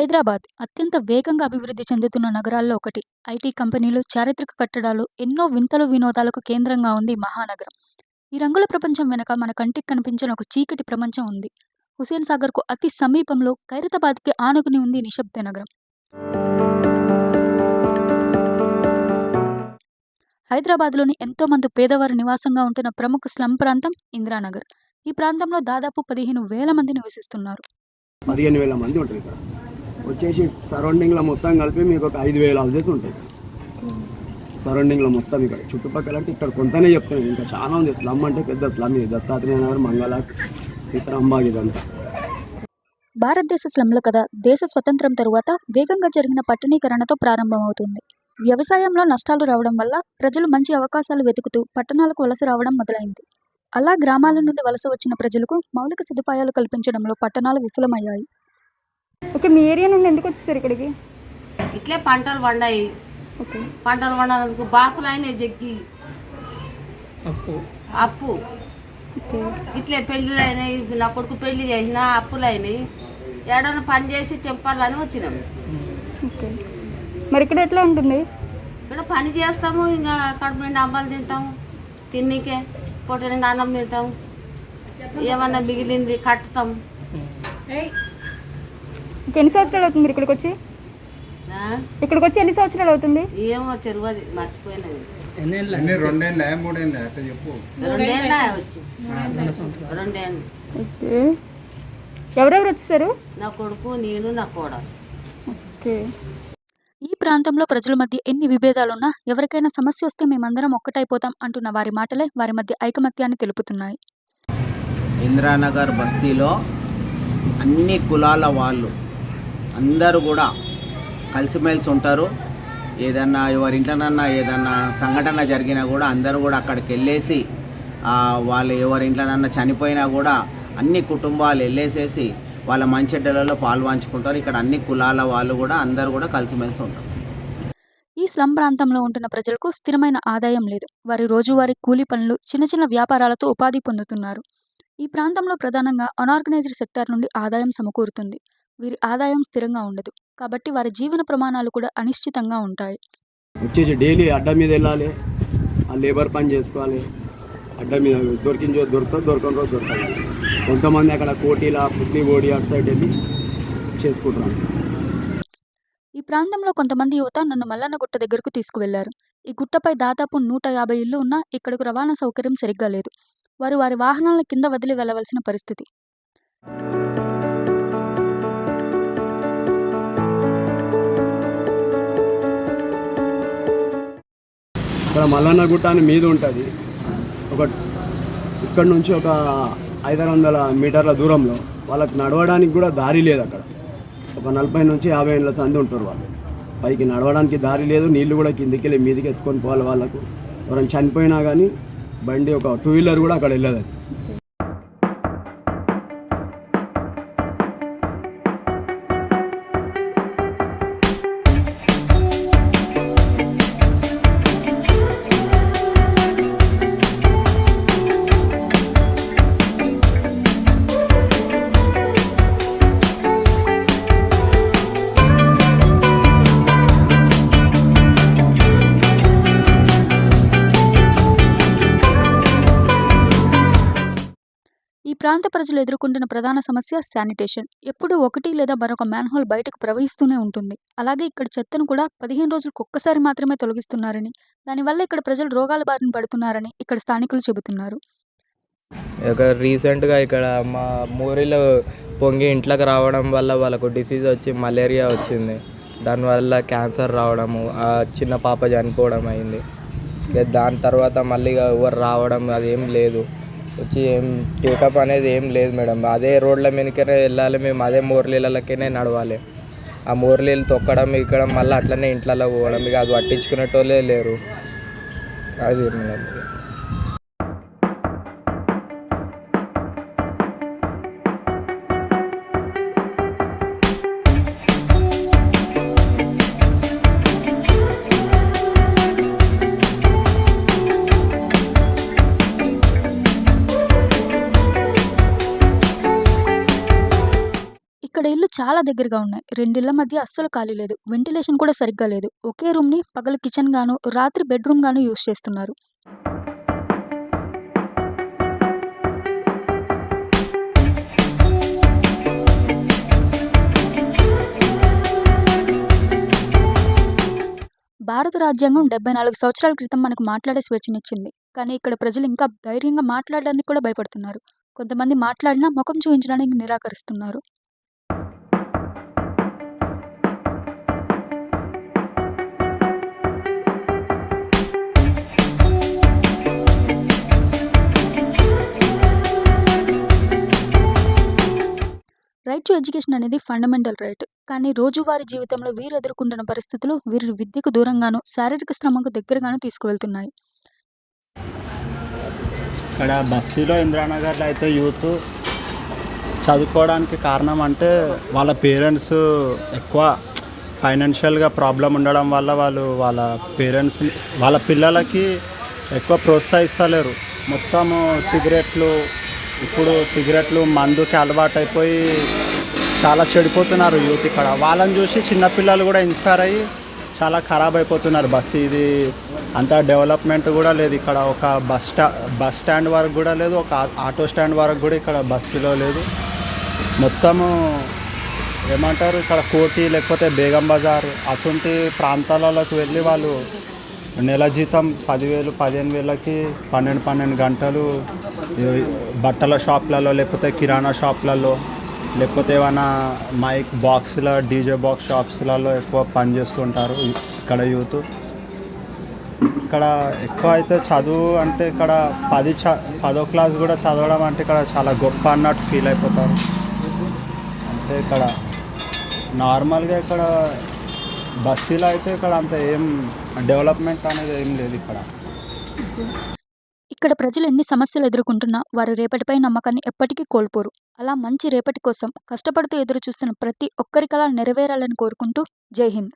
హైదరాబాద్ అత్యంత వేగంగా అభివృద్ధి చెందుతున్న నగరాల్లో ఒకటి. ఐటీ కంపెనీలు, చారిత్రక కట్టడాలు, ఎన్నో వింతలు వినోదాలకు కేంద్రంగా ఉంది మహానగరం. ఈ రంగుల ప్రపంచం వెనక మన కంటికి కనిపించని ఒక చీకటి ప్రపంచం ఉంది. హుసేన్ సాగర్కు అతి సమీపంలో ఖైరతాబాద్కి ఆనుకుని ఉంది ఈ నిశ్శబ్ద నగరం. హైదరాబాద్లోని ఎంతో మంది పేదవారు నివాసంగా ఉంటున్న ప్రముఖ స్లమ్ ప్రాంతం ఇందిరానగర్. ఈ ప్రాంతంలో దాదాపు 15,000 మంది నివసిస్తున్నారు. 15,000 మంది ఉంటారు ఇక్కడ. వచ్చేసి సరౌండింగ్లో మొత్తం కలిపి మీకు ఒక 5,000 హౌసెస్ ఉంటాయి. సరౌండింగ్లో మొత్తం ఇక్కడ చుట్టుపక్కల అంటే ఇక్కడ కొంతనే చెప్తున్నాను, ఇంకా చాలా ఉంది. స్లమ్ అంటే పెద్ద స్లమ్ ఇది. దత్తాత్రేయ నగర్, మంగళాట్, సీతారాంబాగ్ ఇదంతా. భారతదేశ స్లమ్ల కథ దేశ స్వతంత్రం తరువాత వేగంగా జరిగిన పట్టణీకరణతో ప్రారంభమవుతుంది. వ్యవసాయంలో నష్టాలు రావడం వల్ల ప్రజలు మంచి అవకాశాలు వెతుకుతూ పట్టణాలకు వలస రావడం మొదలైంది. అలా గ్రామాల నుండి వలస వచ్చిన ప్రజలకు మౌలిక సదుపాయాలు కల్పించడంలో పట్టణాలు విఫలమయ్యాయి. ఓకే, మీ ఏరియా నుండి ఎందుకు వచ్చేసారు ఇక్కడికి? ఇట్లే పంటలు పండాయి. ఓకే, పంటలు పండినందుకు బాకులు అయినాయి, జగ్గి అప్పు ఓకే, ఇట్లే పెళ్ళిళ్ళు అయినాయి. నా కొడుకు పెళ్లి చేసిన అప్పులు అయినాయి. ఏడన్నా పని చేసి తెంపాలని వచ్చినాం. ఓకే. మరి ఇక్కడ ఎట్లా ఉంటుంది? ఇక్కడ పని చేస్తాము, ఇంకా కడుపు నిండా అమ్మాలు తింటాము, తిన్నీకే పొట్ట నిండా అన్నం తింటాము. ఏమన్నా మిగిలింది కట్టుతాము. ఎన్ని సంవత్సరాలు అవుతుంది మీరు ఇక్కడికి వచ్చి? ఇక్కడికి వచ్చి ఎన్ని సంవత్సరాలు అవుతుంది? ఏమో తెలియదు, మర్చిపోయినది. రెండేళ్ళ చెప్పు. రెండేళ్ళ వచ్చి రెండేళ్ళు. ఓకే, ఎవరెవరు వచ్చేసారు? నా కొడుకు, నేను, నా కోడలు. ఓకే. ఈ ప్రాంతంలో ప్రజల మధ్య ఎన్ని విభేదాలున్నా ఎవరికైనా సమస్య వస్తే మేమందరం ఒక్కటైపోతాం అంటున్న వారి మాటలే వారి మధ్య ఐకమత్యాన్ని తెలుపుతున్నాయి. ఇందిరానగర్ బస్తీలో అన్ని కులాల వాళ్ళు అందరూ కూడా కలిసిమెలిసి ఉంటారు. ఏదన్నా ఎవరింట్లోనన్నా ఏదన్నా సంఘటన జరిగినా కూడా అందరూ కూడా అక్కడికి వెళ్ళేసి వాళ్ళు ఎవరింట్లోనన్నా చనిపోయినా కూడా అన్ని కుటుంబాలు వెళ్ళేసేసి వాళ్ళ మంచెడ్డలలో పాల్పంచుకుంటారు. ఇక్కడ అన్ని కులాల వాళ్ళు కూడా అందరూ కూడా కలిసిమెలిసి ఉంటారు. ఈ స్లమ్ ప్రాంతంలో ఉంటున్న ప్రజలకు స్థిరమైన ఆదాయం లేదు. వారి రోజువారీ కూలీ పనులు, చిన్న చిన్న వ్యాపారాలతో ఉపాధి పొందుతున్నారు. ఈ ప్రాంతంలో ప్రధానంగా అనార్గనైజ్డ్ సెక్టార్ నుండి ఆదాయం సమకూరుతుంది. వీరి ఆదాయం స్థిరంగా ఉండదు, కాబట్టి వారి జీవన ప్రమాణాలు కూడా అనిశ్చితంగా ఉంటాయి. వచ్చేసి డైలీ అడ్డ మీద వెళ్ళాలి, ఆ లేబర్ పని చేసుకోవాలి. అడ్డ మీద దొరికిన రోజు దొరుకుతుంది, దొరకని రోజు దొరకాలి. కొంతమంది అక్కడ కోటిలా పుట్లి ఓడి అటు సైడ్ వెళ్ళి చేసుకుంటున్నారు. ఈ ప్రాంతంలో కొంతమంది యువత నన్ను మల్లన్న గుట్ట దగ్గరకు తీసుకువెళ్లారు. ఈ గుట్టపై దాదాపు 150 ఇళ్లు ఉన్నా ఇక్కడకు రవాణా సౌకర్యం సరిగ్గా లేదు. వారు వారి వాహనాలను కింద వదిలి వెళ్లవలసిన పరిస్థితి. ఇక్కడ మల్లన్న గుట్ట అని మీద ఉంటుంది. ఇక్కడ నుంచి ఒక 500 మీటర్ల దూరంలో వాళ్ళకి నడవడానికి కూడా దారి లేదు. అక్కడ ఒక 40 నుంచి 50 ఏళ్ళ సంది ఉంటారు వాళ్ళు. పైకి నడవడానికి దారి లేదు, నీళ్లు కూడా కిందికి వెళ్ళి మీదకి ఎత్తుకొని పోవాలి. వాళ్ళకు ఎవరైనా చనిపోయినా కానీ బండి, ఒక 2 వీలర్ కూడా అక్కడ వెళ్ళదు. ఈ ప్రాంత ప్రజలు ఎదుర్కొంటున్న ప్రధాన సమస్య శానిటేషన్. ఎప్పుడూ ఒకటి లేదా మరొక మ్యాన్హోల్ బయటకు ప్రవహిస్తూనే ఉంటుంది. అలాగే ఇక్కడ చెత్తను కూడా 15 రోజులకు ఒక్కసారి మాత్రమే తొలగిస్తున్నారని, దానివల్ల ఇక్కడ ప్రజలు రోగాల బారిన పడుతున్నారని ఇక్కడ స్థానికులు చెబుతున్నారు. రీసెంట్గా ఇక్కడ మా మోరీలో పొంగి ఇంట్లోకి రావడం వల్ల వాళ్ళకు డిసీజ్ వచ్చి మలేరియా వచ్చింది. దానివల్ల క్యాన్సర్ రావడము, ఆ చిన్న పాప చనిపోవడం అయింది. దాని తర్వాత మళ్ళీ ఎవరు రావడం అదేం లేదు. వచ్చి ఏం టేకప్ అనేది ఏం లేదు మేడం. అదే రోడ్ల మీదకే వెళ్ళాలి, మేము అదే మోర్లీలకే నడవాలి. ఆ మోర్లీలు తొక్కడం ఇక్కడ మళ్ళీ అట్లనే ఇంట్లలో పోవడం, ఇక అది పట్టించుకునేటోళ్ళే లేరు. అది మేడం. ఇక్కడ ఇల్లు చాలా దగ్గరగా ఉన్నాయి. రెండిళ్ల మధ్య అస్సలు ఖాళీ లేదు. వెంటిలేషన్ కూడా సరిగ్గా లేదు. ఒకే రూమ్ని పగలు కిచెన్ గాను, రాత్రి బెడ్రూమ్ గాను యూజ్ చేస్తున్నారు. భారత రాజ్యాంగం 74 సంవత్సరాల క్రితం మనకు మాట్లాడే స్వేచ్ఛనిచ్చింది. కానీ ఇక్కడ ప్రజలు ఇంకా ధైర్యంగా మాట్లాడడానికి కూడా భయపడుతున్నారు. కొంతమంది మాట్లాడినా ముఖం చూపించడానికి నిరాకరిస్తున్నారు. రైట్ టు ఎడ్యుకేషన్ అనేది ఫండమెంటల్ రైట్. కానీ రోజువారీ జీవితంలో వీరు ఎదుర్కొంటున్న పరిస్థితులు వీరి విద్యకు దూరంగాను, శారీరక శ్రమకు దగ్గరగాను తీసుకువెళ్తున్నాయి. ఇక్కడ బస్సీలో ఇందిరానగర్లో అయితే యూత్ చదువుకోవడానికి కారణం అంటే వాళ్ళ పేరెంట్స్ ఎక్కువ ఫైనాన్షియల్గా ప్రాబ్లం ఉండడం వల్ల వాళ్ళ పేరెంట్స్ వాళ్ళ పిల్లలకి ఎక్కువ ప్రోత్సహిస్తలేరు. మొత్తము సిగరెట్లు మందుకి అలవాటు అయిపోయి చాలా చెడిపోతున్నారు యూత్. ఇక్కడ వాళ్ళని చూసి చిన్నపిల్లలు కూడా ఇన్స్పైర్ అయ్యి చాలా ఖరాబ్ అయిపోతున్నారు. బస్సు ఇది అంత డెవలప్మెంట్ కూడా లేదు. ఇక్కడ ఒక బస్ స్టాండ్ వరకు కూడా లేదు, ఒక ఆటో స్టాండ్ వరకు కూడా ఇక్కడ బస్సులో లేదు. మొత్తము ఏమంటారు, ఇక్కడ కోటి లేకపోతే బేగం బజార్ అటువంటి ప్రాంతాలలోకి వెళ్ళి వాళ్ళు నెల జీతం 10,000 15,000కి 12 గంటలు బట్టల షాప్లలో లేకపోతే కిరాణా షాప్లలో లేకపోతే ఏమైనా మైక్ బాక్స్ల డీజే బాక్స్ షాప్స్లలో ఎక్కువ పనిచేస్తుంటారు ఇక్కడ యూత్. ఇక్కడ ఎక్కువ అయితే చదువు అంటే ఇక్కడ 10వ క్లాస్ కూడా చదవడం అంటే ఇక్కడ చాలా గొప్ప అన్నట్టు ఫీల్ అయిపోతారు. అంటే ఇక్కడ నార్మల్గా ఇక్కడ బస్సీలో అయితే ఇక్కడ అంత ఏం డెవలప్మెంట్ అనేది ఏం లేదు. ఇక్కడ ప్రజలు ఎన్ని సమస్యలు ఎదుర్కొంటున్నా వారి రేపటిపై నమ్మకాన్ని ఎప్పటికీ కోల్పోరు. అలా మంచి రేపటి కోసం కష్టపడుతూ ఎదురు చూస్తున్న ప్రతి ఒక్కరి కల నెరవేరాలని కోరుకుంటూ జై హింద్.